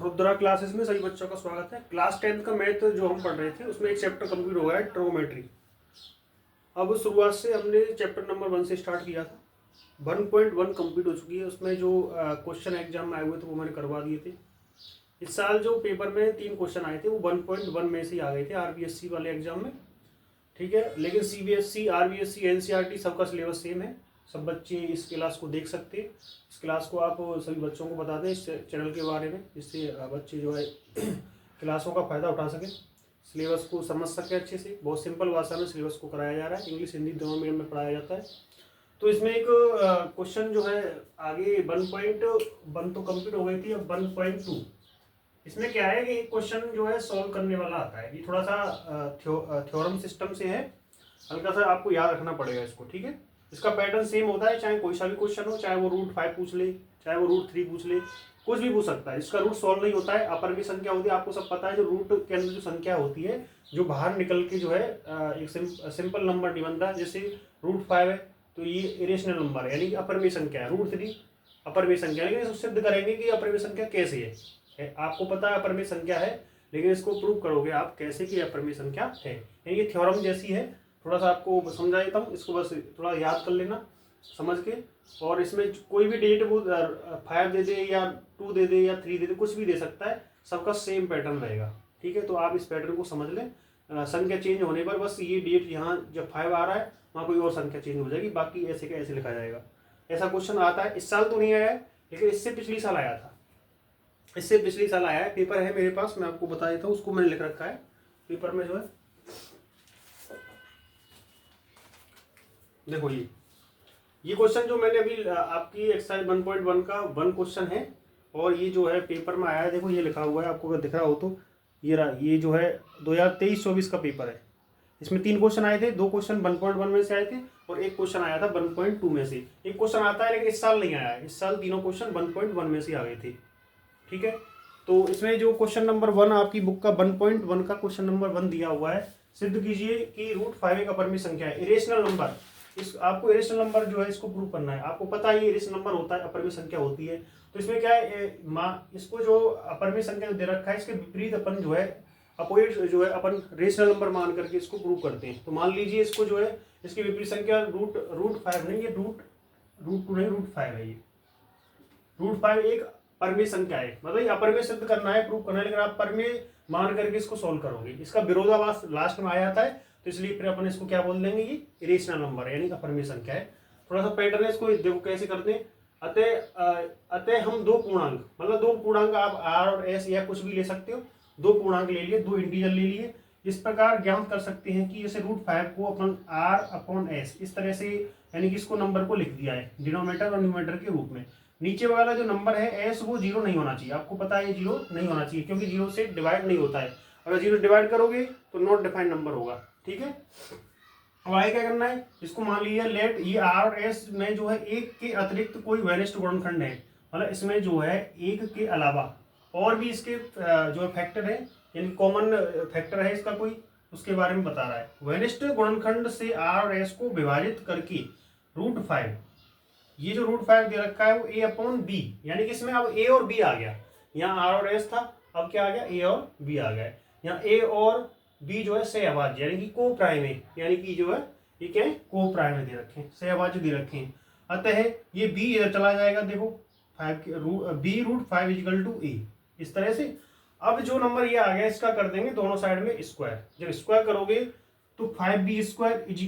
Rudra classes में सभी बच्चों का स्वागत है। क्लास 10th का मैथ जो हम पढ़ रहे थे उसमें एक चैप्टर कंप्लीट हो गया है, ट्रिग्नोमेट्री। अब शुरुआत से हमने चैप्टर नंबर 1 से स्टार्ट किया था। 1.1 कंप्लीट हो चुकी है। उसमें जो क्वेश्चन एग्जाम में आए हुए थे वो मैंने करवा दिए थे। इस साल जो पेपर में 3 क्वेश्चन आए थे वो 1.1 में से ही आ गए थे आरबीएससी वाले एग्जाम में, ठीक है। लेकिन सीबीएसई, आरबीएससी, एनसीईआरटी सबका सिलेबस सेम है। सब बच्चे इस क्लास को देख सकते हैं। इस क्लास को आप सभी बच्चों को बता दें इस चैनल के बारे में, जिससे बच्चे जो है क्लासों का फ़ायदा उठा सकें, सिलेबस को समझ सकें अच्छे से। बहुत सिंपल भाषा में सिलेबस को कराया जा रहा है, इंग्लिश हिंदी दोनों मीडियम में पढ़ाया जाता है। तो इसमें एक क्वेश्चन जो है आगे 1.1 तो कंप्लीट हो गई थी, अब 1.2 इसमें क्या है कि एक क्वेश्चन जो है सॉल्व करने वाला आता है। ये थोड़ा सा थ्योरम सिस्टम से है, हल्का सा आपको याद रखना पड़ेगा इसको, ठीक है। इसका पैटर्न सेम होता है, चाहे कोई सा भी क्वेश्चन हो, चाहे वो √5 पूछ ले, चाहे वो √3 पूछ ले, कुछ भी पूछ सकता है। इसका रूट सॉल्व नहीं होता है। अपर की संख्या होती है, आपको सब पता है। जो रूट के अंदर जो संख्या होती है, जो बाहर निकल के जो है एक सिंपल नंबर नहीं बनता। जैसे √5 है तो ये इरेशनल नंबर है, यानी कि अपर में संख्या है। √3 अपर में संख्या, लेकिन इसको सिद्ध करेंगे कि अपर में संख्या कैसे है। आपको पता है अपर में संख्या है, लेकिन इसको प्रूव करोगे आप कैसे कि अपर में संख्या है। ये थ्योरम जैसी है। थोड़ा सा आपको समझा देता हूँ, इसको बस थोड़ा याद कर लेना समझ के। और इसमें कोई भी डिजिट वो 5 दे दे या 2 दे दे या 3 दे दे, कुछ भी दे सकता है, सबका सेम पैटर्न रहेगा, ठीक है। तो आप इस पैटर्न को समझ लें। संख्या चेंज होने पर बस ये डिजिट यहाँ जब 5 आ रहा है वहाँ कोई और संख्या चेंज हो जाएगी, बाकी ऐसे का ऐसे लिखा जाएगा। ऐसा क्वेश्चन आता है। इस साल तो नहीं आया है, लेकिन इससे पिछली साल आया था। इससे पिछली साल आया है। पेपर है मेरे पास, मैं आपको बता देता हूँ। उसको मैंने लिख रखा है पेपर में जो है, देखो ये क्वेश्चन जो मैंने अभी आपकी एक्सरसाइज 1.1 का 1 क्वेश्चन है, और ये जो है पेपर में आया है। देखो ये लिखा हुआ है, आपको अगर दिख रहा हो तो ये जो है 2023-24 का पेपर है। इसमें 3 क्वेश्चन आए थे। 2 क्वेश्चन 1.1 में से आए थे और 1 क्वेश्चन आया था 1.2 में से। एक क्वेश्चन आता है लेकिन इस साल नहीं आया है। इस साल तीनों क्वेश्चन 1.1 में से आ गए थे, ठीक है। तो इसमें जो क्वेश्चन नंबर 1 आपकी बुक का 1.1 का क्वेश्चन नंबर 1 दिया हुआ है। सिद्ध कीजिए कि √5 एक अपर में संख्या है, इरेशनल नंबर। इस आपको इरेशनल नंबर जो है इसको प्रूव करना है। आपको पता है ये इरेशनल नंबर होता है, अपर में संख्या होती है। तो इसमें क्या है, इसको जो अपर में संख्या दे रखा है, इसके विपरीत अपन जो है अपोजिट जो है अपन रेशनल नंबर मान करके इसको प्रूव करते हैं। तो मान लीजिए इसको जो है इसकी विपरीत संख्या √5 नहीं, ये √2 नहीं, √5 है। ये √5 एक परमेय संख्या है, मतलब ये अपर में सिद्ध करना है, प्रूव करना है, लेकिन आप परमेय मान करके इसको सॉल्व करोगे। इसका विरोधाभास लास्ट में आ जाता है, तो इसलिए फिर अपन इसको क्या बोल देंगे, ये इरेशनल नंबर है, यानी अपर में संख्या है। थोड़ा सा पैटर्न है, इसको देखो कैसे करते हैं। अतः हम 2 पूर्णांक, मतलब 2 पूर्णांक आप R और S या कुछ भी ले सकते हो। 2 पूर्णांक ले लिए, 2 इंटीजर ले लिए। इस प्रकार ज्ञात कर सकते हैं कि जैसे √5 को अपन R/S इस तरह से, यानी कि इसको नंबर को लिख दिया है डिनोमिनेटर और न्यूमरेटर के रूप में। नीचे वाला जो नंबर है S, वो 0 नहीं होना चाहिए। आपको पता है ये 0 नहीं होना चाहिए, क्योंकि 0 से डिवाइड नहीं होता है। अगर 0 डिवाइड करोगे तो नॉट डिफाइंड नंबर होगा, ठीक है। अब आगे क्या करना है, इसको मान लीजिए लेट ये R और S में जो है 1 के अतिरिक्त कोई वैनिष्ठ गुणनखंड है, मतलब इसमें जो है 1 के अलावा और भी इसके जो फैक्टर है, यानी कॉमन फैक्टर है इसका कोई, उसके बारे में बता रहा है। वैनिष्ठ गुणनखंड से R और S को विभाजित करके √5, ये जो √5 दे रखा है वो A/B, यानी कि इसमें अब A और B आ गया। यहाँ R और S था, अब क्या आ गया, A और B आ गया। यहाँ A और B जो है सहअभाज्य, यानी कि को प्राइम है, यानी कि जो है ये क्या है, को प्राइम दे रखे हैं, सहअभाज्य दे रखे हैं। अतः ये B इधर चला जाएगा। देखो B √5 = A, इस तरह से। अब जो नंबर ये आ गया इसका कर देंगे दोनों साइड में स्क्वायर। जब स्क्वायर करोगे तो 5B² =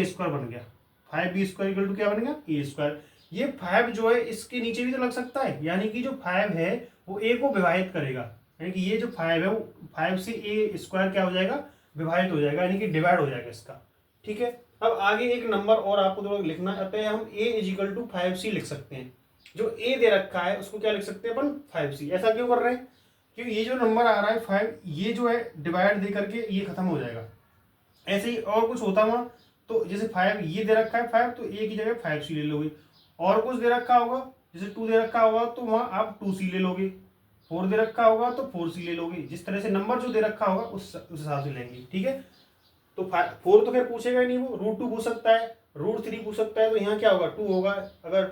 A² बन गया। 5B² क्या बन गया, A²। ये 5 जो है इसके नीचे भी तो लग सकता है, यानी कि जो 5 है वो A को विभाजित करेगा, यानी कि ये जो 5 है वो 5 से A² क्या हो जाएगा, विभाजित हो जाएगा, यानी कि डिवाइड हो जाएगा इसका, ठीक है। अब आगे एक नंबर और आपको थोड़ा लिखना है। अतः हम A = 5C लिख सकते हैं। जो A दे रखा है उसको क्या लिख सकते हैं अपन, 5C। ऐसा क्यों कर रहे हैं, क्योंकि ये जो नंबर आ रहा है 5, ये जो है डिवाइड दे करके ये खत्म हो जाएगा। ऐसे ही और कुछ होता हुआ, तो जैसे 5 ये दे रखा है 5, तो A की जगह 5C ले लोगे। और कुछ दे रखा होगा, जैसे 2 दे रखा होगा तो वहां आप 2C ले लोगे। 4 दे रखा होगा तो 4C ले लोगे। जिस तरह से नंबर जो दे रखा होगा उस हिसाब से लेंगे, ठीक है। तो 4 तो खैर पूछेगा ही नहीं, वो √2 पूछ सकता है, √3 पूछ सकता है, तो यहाँ क्या होगा, 2 होगा। अगर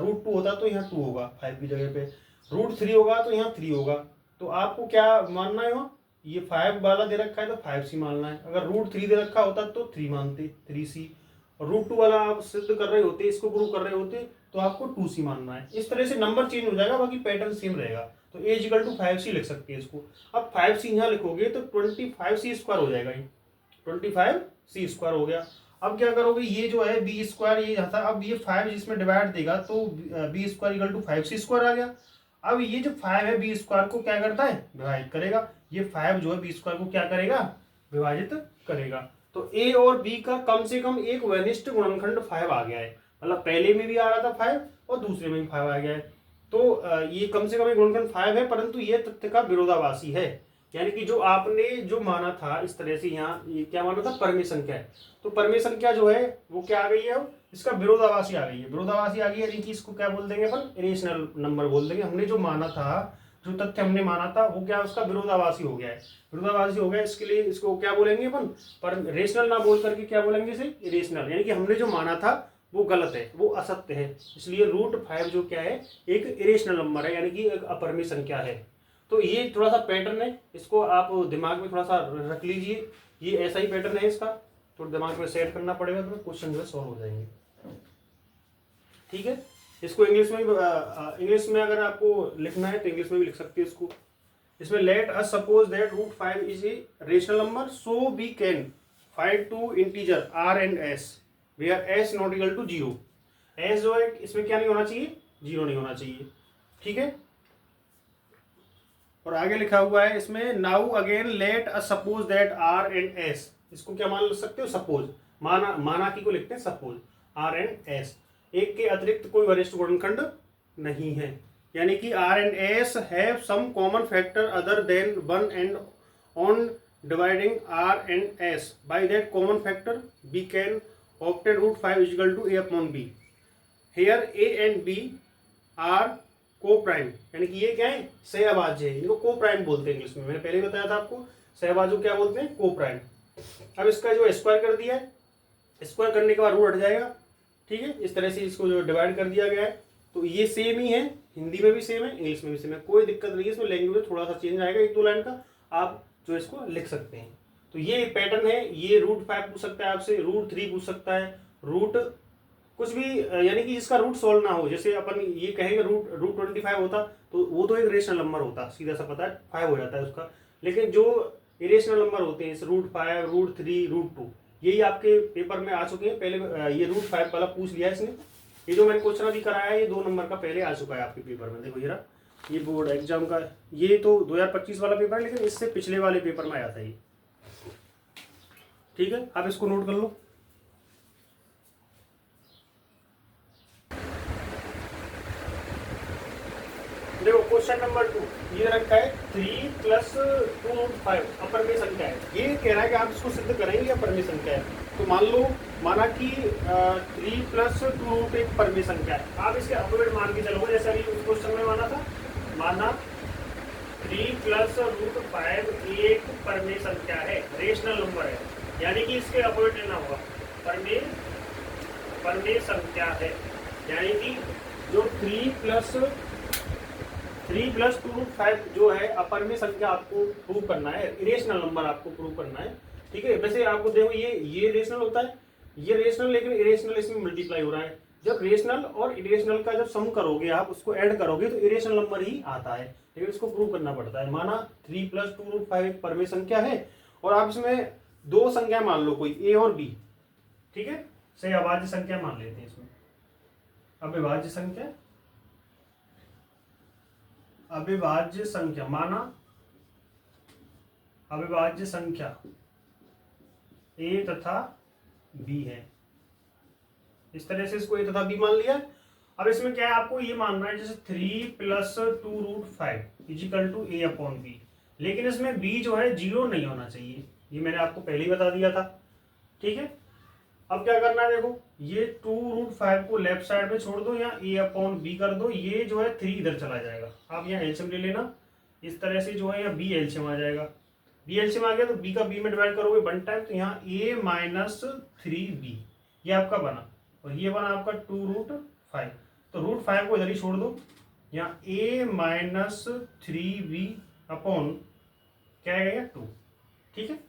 √2 होता तो यहाँ 2 होगा 5 की जगह पे, √3 होगा तो यहाँ 3 होगा, तो आपको क्या मानना है वहाँ, ये 5 वाला दे रखा है तो 5C मानना है। अगर √3 दे रखा होता तो 3 मानते, 3C। और √2 वाला आप सिद्ध कर रहे होते, इसको प्रूव कर रहे होते, तो आपको 2C मानना है। इस तरह से नंबर चेंज हो जाएगा, बाकी पैटर्न सेम रहेगा। तो A = 5C लिख सकते हैं इसको। अब 5C यहाँ लिखोगे तो 25C² हो जाएगा, ये 25C² हो गया। अब क्या करोगे, ये जो है B², ये यहाँ था, अब ये 5 जिसमें डिवाइड देगा तो B² = 5C² आ गया। अब ये जो 5 है B² को क्या करता है, विभाजित करेगा। ये 5 जो है B² को क्या करेगा, विभाजित करेगा। तो A और B का कम से कम एक वनिष्ठ गुणनखंड 5 आ गया है। मतलब पहले में भी आ रहा था 5 और दूसरे में भी 5 आ गया है। तो ये कम से कम एक गुणनखंड 5 है, परंतु ये तथ्य का विरोधाभासी है। यानी कि जो आपने जो माना था इस तरह से, यहाँ ये क्या माना था, परमेय संख्या है। तो परमेय संख्या जो है वो क्या आ गई है, इसका विरोधाभासी आ गई है। विरोधाभासी आ गई है, यानी कि इसको क्या बोल देंगे अपन, इरेशनल नंबर बोल देंगे। हमने जो माना था, जो तथ्य हमने माना था, वो क्या उसका विरोधाभासी हो गया है। विरोधाभासी हो गया, इसके लिए इसको क्या बोलेंगे अपन, पर रेशनल ना बोल करके क्या बोलेंगे इसे, इरेशनल। यानी कि हमने जो माना था वो गलत है, वो असत्य है। इसलिए √5 जो क्या है, एक इरेशनल नंबर है, यानी कि एक अपरिमेय संख्या है। तो ये थोड़ा सा पैटर्न है, इसको आप दिमाग में थोड़ा सा रख लीजिए। ये ऐसा ही पैटर्न है इसका, थोड़ा दिमाग में सेट करना पड़ेगा, तो क्वेश्चन जो है सॉल्व हो जाएंगे। ठीक है, इसको इंग्लिश में इंग्लिश में अगर आपको लिखना है तो इंग्लिश में भी लिख सकते हैं इसको। इसमें let us suppose that √5 is a rational number, so we can find 2 integer r and s where s not equal to 0। s जो है इसमें क्या नहीं होना चाहिए, 0 नहीं होना चाहिए। ठीक है, और आगे लिखा हुआ है इसमें, now again let us suppose that r and s, इसको क्या मान सकते हो, सपोज। माना की को लिखते हैं सपोज, r and s एक के अतिरिक्त कोई वरिष्ठ गुणनखंड नहीं है। यानी कि r and s have some common factor other than 1 and on dividing r and s by that common factor we can obtain √5 is equal to a/b। here a and b are co-prime, यानी कि ये क्या है, सहअभाज्य है। इनको co-prime बोलते हैं English में, मैंने पहले ही बताया था आपको। सहअभाज्य क्या बोलते हैं, को-प्राइम। अब इसका जो स्क्वायर कर दिया है, स्क्वायर करने के बाद रूट हट जाएगा। ठीक है, इस तरह से इसको जो डिवाइड कर दिया गया है। तो ये सेम ही है, हिंदी में भी सेम है, इंग्लिश में भी सेम है, कोई दिक्कत नहीं है इसमें। लैंग्वेज थोड़ा सा चेंज आएगा, 1-2 लाइन का, आप जो इसको लिख सकते हैं। तो ये पैटर्न है। ये √5 पूछ सकता है आपसे, √3 पूछ सकता है, रूट कुछ भी, यानी कि जिसका रूट सॉल्व ना हो। जैसे अपन ये कहेंगे √25 होता तो वो तो एक रेशनल नंबर होता, सीधा सा पता है 5 हो जाता है उसका। लेकिन जो इरेशनल नंबर होते हैं, √5, √3, √2, यही आपके पेपर में आ चुके हैं। पहले ये √5 वाला पूछ लिया है इसने। ये जो मैंने क्वेश्चन अभी कराया है, ये 2 नंबर का पहले आ चुका है आपके पेपर में। देखो ये बोर्ड एग्जाम का, ये तो 2025 वाला पेपर है, लेकिन इससे पिछले वाले पेपर में आया था ये। ठीक है, आप इसको नोट कर लो। देखो क्वेश्चन नंबर 2 ये रखा है 3 + 2√5 अपरिमेय संख्या है। ये कह रहा है कि आप इसको सिद्ध करेंगे अपरिमेय संख्या है। तो माना कि 3 + 2√1 एक परमेय संख्या है। आप इसके अपोजिट मान के चलोगे, जैसे अभी उस क्वेश्चन में माना था, माना 3 + √5 एक परमेय संख्या है, रेशनल नंबर है, यानी कि इसके अपोजिट लेना होगा, परमेय संख्या है। यानी कि जो 3 + 2√5 जो है अपरिमेय संख्या आपको प्रूव करना है, इरेशनल नंबर आपको प्रूव करना है। ठीक है, वैसे आपको देखो ये रेशनल होता है, ये रेशनल, लेकिन इरेशनल इसमें मल्टीप्लाई हो रहा है। जब रेशनल और इरेशनल का जब सम करोगे, आप उसको ऐड करोगे तो इरेशनल नंबर ही आता है, लेकिन इसको प्रूव करना पड़ता है। माना 3 + 2√5 एक परमेय संख्या है, और आप इसमें 2 संख्या मान लो, कोई ए और बी। ठीक है, सहअभाज्य संख्या मान लेते हैं इसमें, अविभाज्य संख्या, अविभाज्य संख्या, माना अविभाज्य संख्या ए तथा बी है। इस तरह से इसको ए तथा बी मान लिया। अब इसमें क्या है, आपको ये मानना है जैसे 3 + 2√5 = a/b, लेकिन इसमें b जो है 0 नहीं होना चाहिए, ये मैंने आपको पहले ही बता दिया था। ठीक है, अब क्या करना है, देखो ये 2√5 को लेफ्ट साइड में छोड़ दो, या a/b कर दो। ये जो है 3 इधर चला जाएगा, आप यहाँ एलसीएम ले लेना। इस तरह से जो है यहाँ b एलसीएम आ जाएगा, b एलसीएम आ गया तो b का b में डिवाइड करोगे 1 टाइम, तो यहाँ a - 3b ये आपका बना, और ये बना आपका 2√5। तो √5 को इधर ही छोड़ दो, यहाँ a - 3b अपॉन क्या आएगा 2। ठीक है,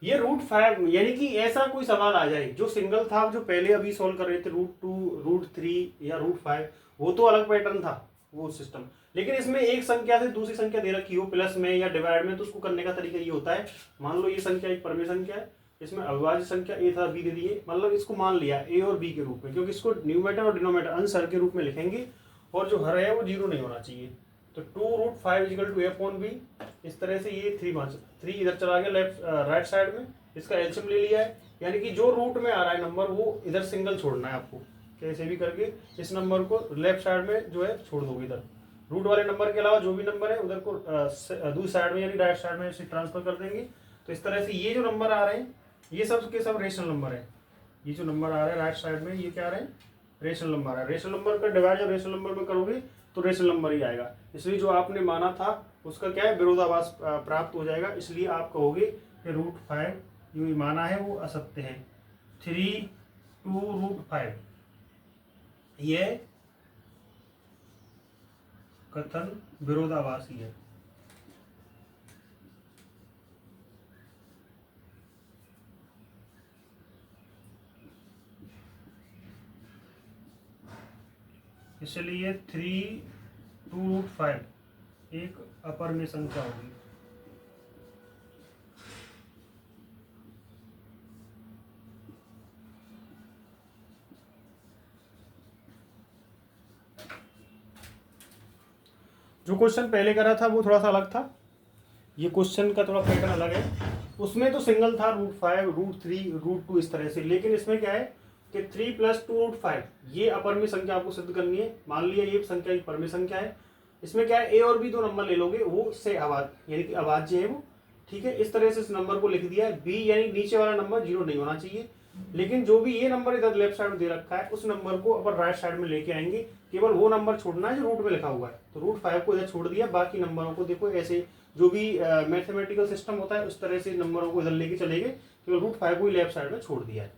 ये √5 यानी कि ऐसा कोई सवाल आ जाए जो सिंगल था, जो पहले अभी सॉल्व कर रहे थे √2 √3 या √5, वो तो अलग पैटर्न था वो सिस्टम, लेकिन इसमें एक संख्या से दूसरी संख्या दे रखी हो प्लस में या डिवाइड में, तो उसको करने का तरीका ये होता है, मान लो ये संख्या एक परमेय संख्या है, इसमें अविभाज्य संख्या a था b दे दिए, मतलब इसको मान लिया a और b के रूप में, क्योंकि इसको न्यूमरेटर और डिनोमिनेटर अंश हर के रूप में लिखेंगे और जो हर है वो 0 नहीं होना चाहिए। तो 2√5 = a अपॉन b, इस तरह से ये 3 इधर चला गया लेफ्ट राइट साइड में, इसका एलसीएम ले लिया है, यानी कि जो रूट में आ रहा है नंबर वो इधर सिंगल छोड़ना है आपको, कैसे भी करके इस नंबर को लेफ्ट साइड में जो है छोड़ दोगे, इधर रूट वाले नंबर के अलावा जो भी नंबर है उधर को दूसरी साइड में यानी राइट साइड में इसे ट्रांसफर कर देंगे। तो इस तरह से ये जो नंबर आ रहे हैं ये सब के सब रेशनल नंबर है, ये जो नंबर आ रहा है राइट साइड में ये क्या आ रहे हैं, रेशनल नंबर है। रेशनल नंबर का डिवाइड जब रेशनल नंबर में करोगे तो रेशनल नंबर ही आएगा, इसलिए जो आपने माना था उसका क्या है, विरोधाभास प्राप्त हो जाएगा, इसलिए आप कहोगे कि √5 जो माना है वो असत्य है। 3 2√5 ये कथन विरोधाभासी है। इसलिए 3 2√5 एक अपरिमेय संख्या होगी। जो क्वेश्चन पहले करा था वो थोड़ा सा अलग था, ये क्वेश्चन का थोड़ा पैटर्न अलग है, उसमें तो सिंगल था √5 √3 √2 इस तरह से, लेकिन इसमें क्या है कि 3 + 2√5 ये अपरिमेय संख्या आपको सिद्ध करनी है। मान लिया ये संख्या एक परमेय संख्या है, इसमें क्या है a और b दो नंबर ले लोगे, वो से अभाज्य यानी कि अभाज्य है वो। ठीक है, इस तरह से इस नंबर को लिख दिया है, b यानी नीचे वाला नंबर 0 नहीं होना चाहिए, लेकिन जो भी ये नंबर इधर लेफ्ट साइड में दे रखा है उस नंबर को अपन राइट साइड में लेके आएंगे, केवल वो नंबर छोड़ना है जो रूट में लिखा हुआ है। तो √5 को इधर छोड़ दिया, बाकी नंबरों को देखो ऐसे जो भी मैथमेटिकल सिस्टम होता है उस तरह से नंबरों को इधर लेके चलेंगे, केवल √5 को ही लेफ्ट साइड में छोड़ दिया है।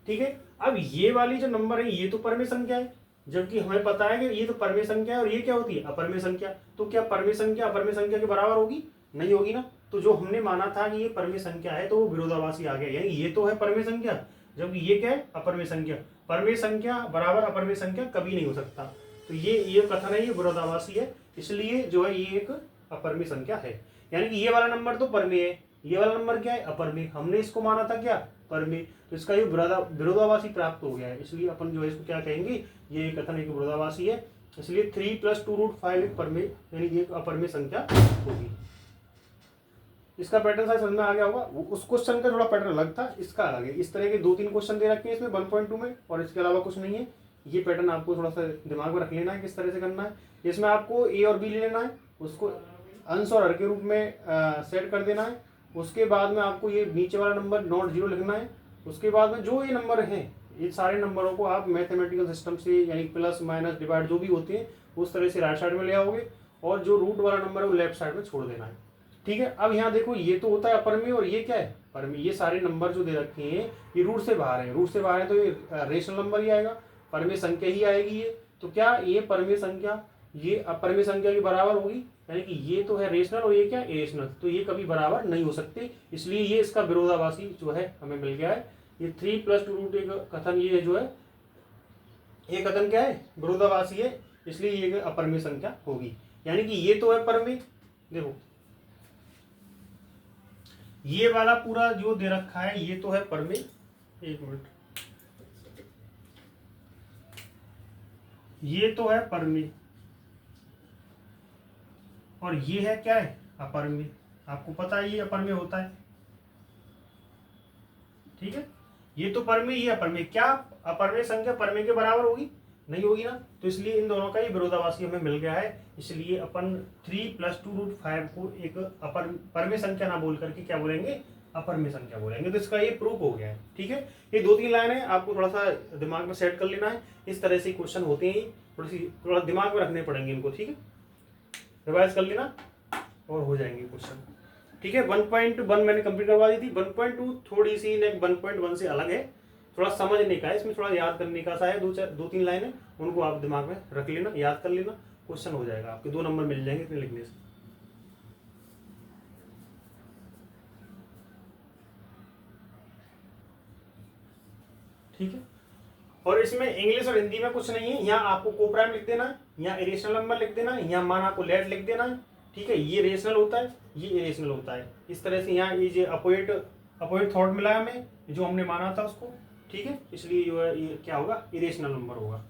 ठीक है, अब ये वाली जो नंबर है ये तो परमेय संख्या है, जबकि हमें पता है कि ये तो परमेय संख्या है और ये क्या होती है, अपरमेय संख्या। तो क्या परमेय संख्या अपरमेय संख्या के बराबर होगी, नहीं होगी ना। तो जो हमने माना था कि ये परमेय संख्या है तो वो विरोधाभासी आ गया, यानी ये तो है परमेय संख्या जबकि ये क्या है, अपरमेय संख्या। परमेय संख्या बराबर अपरमेय संख्या कभी नहीं हो सकता, तो ये कथन है ये विरोधाभासी है, इसलिए जो है ये एक अपरमेय संख्या है। यानी कि ये वाला नंबर तो परमेय है, ये वाला नंबर क्या है, अपरमेय। हमने इसको माना था क्या, परमेय, तो इसका ये विरोधाभासी प्राप्त हो गया है, इसलिए अपन जो है इसको क्या कहेंगे, ये कथन एक विरोधाभासी है। इसलिए 3 + 2√5 एक परमेय यानी कि एक अपरमेय संख्या होगी। इसका पैटर्न शायद समझ में आ गया होगा। उस क्वेश्चन का थोड़ा पैटर्न अलग था, इसका अलग है। इस तरह के 2-3 क्वेश्चन दे रखे हैं इसमें 1.2 में, और इसके अलावा कुछ नहीं है। ये पैटर्न आपको थोड़ा सा दिमाग में रख लेना है किस तरह से करना है। इसमें आपको a और b ले लेना है, उसको अंश और हर के रूप में सेट कर देना है। उसके बाद में आपको ये नीचे वाला नंबर नॉट 0 लिखना है। उसके बाद में जो ये नंबर हैं ये सारे नंबरों को आप मैथमेटिकल सिस्टम से यानी प्लस माइनस डिवाइड जो भी होते हैं उस तरह से राइट साइड में ले आओगे, और जो रूट वाला नंबर है वो लेफ्ट साइड में छोड़ देना है। ठीक है, अब यहाँ देखो ये तो होता है अपरमेय और ये क्या है, परमेय। ये सारे नंबर जो दे रखे हैं ये रूट से बाहर है, रूट से बाहर है तो ये रेशनल नंबर ही आएगा, परमेय संख्या ही आएगी ये। तो क्या ये परमेय संख्या ये अपरमेय संख्या के बराबर होगी, यानी कि ये तो है रेशनल और ये क्या है इरेशनल, तो ये कभी बराबर नहीं हो सकते, इसलिए ये इसका विरोधाभासी जो है हमें मिल गया है। ये 3 + 2√8 कथन ये जो है ये कथन क्या है, विरोधाभासी है, इसलिए ये अपरमेय संख्या होगी। यानी कि ये तो है परमेय, देखो ये वाला पूरा जो दे रखा है ये तो है परमेय, एक मिनट, ये तो है परमेय और ये है क्या है, अपरमेय। आपको पता है ये अपरमेय होता है। ठीक है, ये तो परमेय ये अपरमेय, क्या अपरमेय संख्या परमेय के बराबर होगी, नहीं होगी ना। तो इसलिए इन दोनों का ये विरोधाभासी हमें मिल गया है, इसलिए अपन 3 + 2√5 को एक परमेय संख्या ना बोल करके क्या बोलेंगे, अपरमेय संख्या बोलेंगे। तो इसका ये प्रूफ हो गया है। ठीक है, ये 2-3 लाइन है, आपको थोड़ा सा दिमाग में सेट कर लेना है। इस तरह से क्वेश्चन होते हैं, थोड़ा दिमाग में रखने पड़ेंगे इनको। ठीक है, रिवाइज कर लेना और हो जाएंगे क्वेश्चन। ठीक है, 1.1 मैंने कंप्लीट करवा दी थी। 1.2 थोड़ी सी 1.1 से अलग है, थोड़ा समझने का है, इसमें थोड़ा याद करने का सा है। 2-3 लाइनें उनको आप दिमाग में रख लेना, याद कर लेना, क्वेश्चन हो जाएगा आपके, 2 नंबर मिल जाएंगे इतने लिखने से। ठीक है। और इसमें इंग्लिश और हिंदी में कुछ नहीं है, यहाँ आपको कोप्राइम लिख देना है, यहाँ इरेशनल नंबर लिख देना है, यहाँ मान आपको लेट लिख देना है, ठीक है। ये रेशनल होता है, ये इरेशनल होता है। इस तरह से यहाँ ये जो अपोजिट थॉट मिला है हमें, जो हमने माना था उसको, ठीक है। इसलिए जो है ये क्या होगा, इरेशनल नंबर होगा।